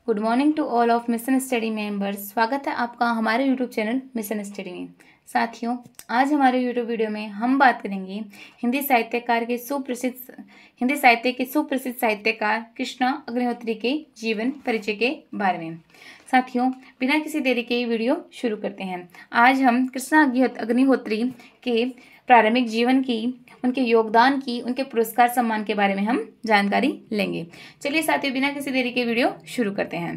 Good morning to all of mission study members. स्वागत है आपका हमारे यूट्यूब चैनल मिशन स्टडी में। साथियों, आज हमारे यूट्यूब वीडियो में हम बात करेंगे हिंदी साहित्य के सुप्रसिद्ध साहित्यकार कृष्णा अग्निहोत्री के जीवन परिचय के बारे में। साथियों, बिना किसी देरी के वीडियो शुरू करते हैं। आज हम कृष्णा अग्निहोत्री के प्रारंभिक जीवन की, उनके योगदान की, उनके पुरस्कार सम्मान के बारे में हम जानकारी लेंगे। चलिए साथियों, बिना किसी देरी के वीडियो शुरू करते हैं।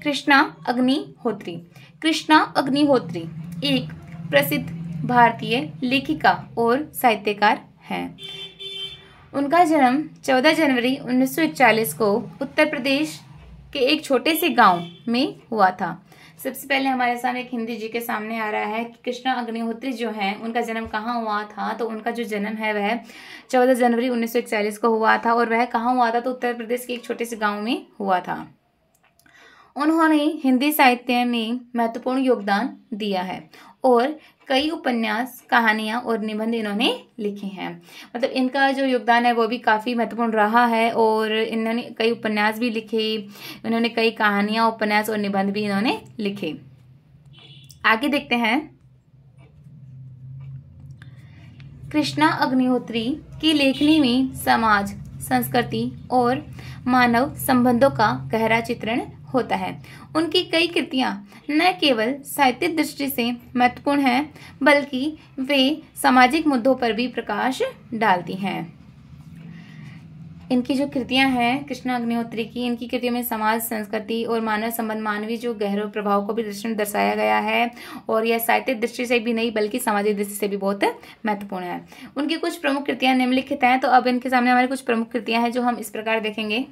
कृष्णा अग्निहोत्री। कृष्णा अग्निहोत्री एक प्रसिद्ध भारतीय लेखिका और साहित्यकार हैं। उनका जन्म 14 जनवरी 1941 को उत्तर प्रदेश के एक छोटे से गांव में हुआ था। सबसे पहले हमारे सामने एक हिंदी जी के सामने आ रहा है कि कृष्णा अग्निहोत्री जो हैं, उनका जन्म कहाँ हुआ था। तो उनका जो जन्म है वह 14 जनवरी 1941 को हुआ था। और वह कहाँ हुआ था? तो उत्तर प्रदेश के एक छोटे से गांव में हुआ था। उन्होंने हिंदी साहित्य में महत्वपूर्ण योगदान दिया है और कई उपन्यास, कहानियां और निबंध इन्होंने लिखे हैं। मतलब इनका जो योगदान है वो भी काफ़ी महत्वपूर्ण रहा है और इन्होंने कई उपन्यास भी लिखे, इन्होंने कई कहानियां, उपन्यास और निबंध भी इन्होंने लिखे। आगे देखते हैं। कृष्णा अग्निहोत्री की लेखनी में समाज, संस्कृति और मानव संबंधों का गहरा चित्रण होता है। उनकी कई कृतियां न केवल साहित्यिक दृष्टि से महत्वपूर्ण हैं, बल्कि वे सामाजिक मुद्दों पर भी प्रकाश डालती हैं। इनकी जो कृतियां हैं कृष्णा अग्निहोत्री की, इनकी कृतियों में समाज, संस्कृति और मानव संबंध, मानवीय जो गहरे प्रभाव को भी दर्शाया गया है। और यह साहित्यिक दृष्टि से भी नहीं बल्कि सामाजिक दृष्टि से भी बहुत महत्वपूर्ण है। उनकी कुछ प्रमुख कृतियां निम्नलिखित हैं। तो अब इनके सामने हमारी कुछ प्रमुख कृतियां हैं जो हम इस प्रकार देखेंगे।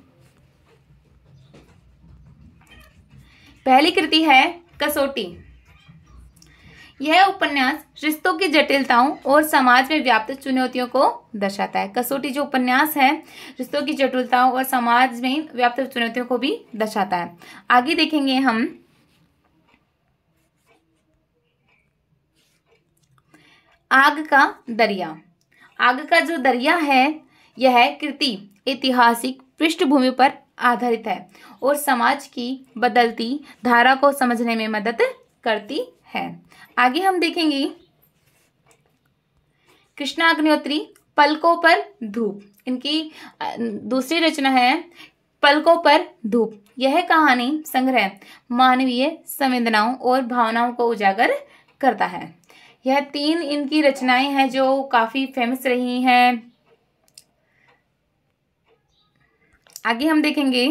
पहली कृति है कसौटी। यह उपन्यास रिश्तों की जटिलताओं और समाज में व्याप्त चुनौतियों को दर्शाता है। कसौटी जो उपन्यास है रिश्तों की जटिलताओं और समाज में व्याप्त चुनौतियों को भी दर्शाता है। आगे देखेंगे हम। आग का दरिया। आग का जो दरिया है यह कृति ऐतिहासिक पृष्ठभूमि पर आधारित है और समाज की बदलती धारा को समझने में मदद करती है। आगे हम देखेंगे कृष्णा अग्निहोत्री पलकों पर धूप। इनकी दूसरी रचना है पलकों पर धूप। यह कहानी संग्रह मानवीय संवेदनाओं और भावनाओं को उजागर करता है। यह 3 इनकी रचनाएं हैं जो काफी फेमस रही हैं। आगे हम देखेंगे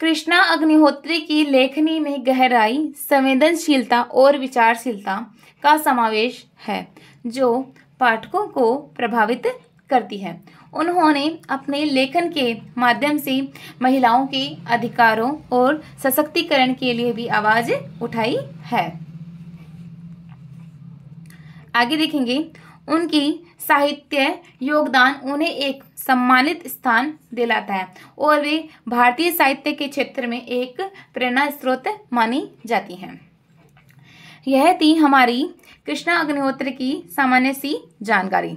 कृष्णा अग्निहोत्री की लेखनी में गहराई, संवेदनशीलता और विचारशीलता का समावेश है जो पाठकों को प्रभावित करती है। उन्होंने अपने लेखन के माध्यम से महिलाओं के अधिकारों और सशक्तिकरण के लिए भी आवाज उठाई है। आगे देखेंगे उनकी साहित्य योगदान उन्हें एक सम्मानित स्थान दिलाता है और वे भारतीय साहित्य के क्षेत्र में एक प्रेरणा स्रोत मानी जाती हैं। यह थी हमारी कृष्णा अग्निहोत्री की सामान्य सी जानकारी।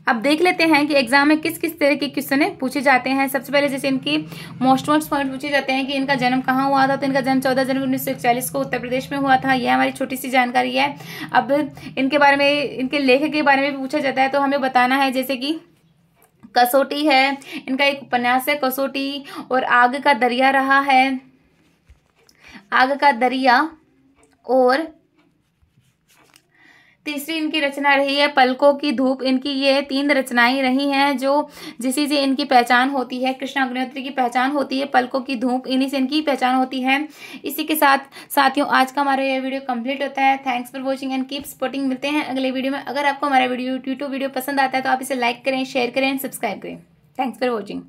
अब देख लेते हैं कि एग्जाम में किस किस तरह के क्वेश्चन पूछे जाते हैं। सबसे पहले जैसे इनके मोस्ट पॉइंट पूछे जाते हैं कि इनका जन्म कहाँ हुआ था। तो इनका जन्म 14 जनवरी 1941 को उत्तर प्रदेश में हुआ था। यह हमारी छोटी सी जानकारी है। अब इनके बारे में, इनके लेखक के बारे में भी पूछा जाता है तो हमें बताना है। जैसे कि कसौटी है, इनका एक उपन्यास है कसौटी, और आग का दरिया रहा है, आग का दरिया, और तीसरी इनकी रचना रही है पलकों की धूप। इनकी ये 3 रचनाएं रही हैं जो जिसी से इनकी पहचान होती है। कृष्णा अग्निहोत्री की पहचान होती है पलकों की धूप, इन्हीं से इनकी पहचान होती है। इसी के साथ साथियों आज का हमारा ये वीडियो कंप्लीट होता है। Thanks for watching and keep supporting. मिलते हैं अगले वीडियो में। अगर आपको हमारा यूट्यूब वीडियो पसंद आता है तो आप इसे लाइक करें, शेयर करें, सब्सक्राइब करें। Thanks for watching.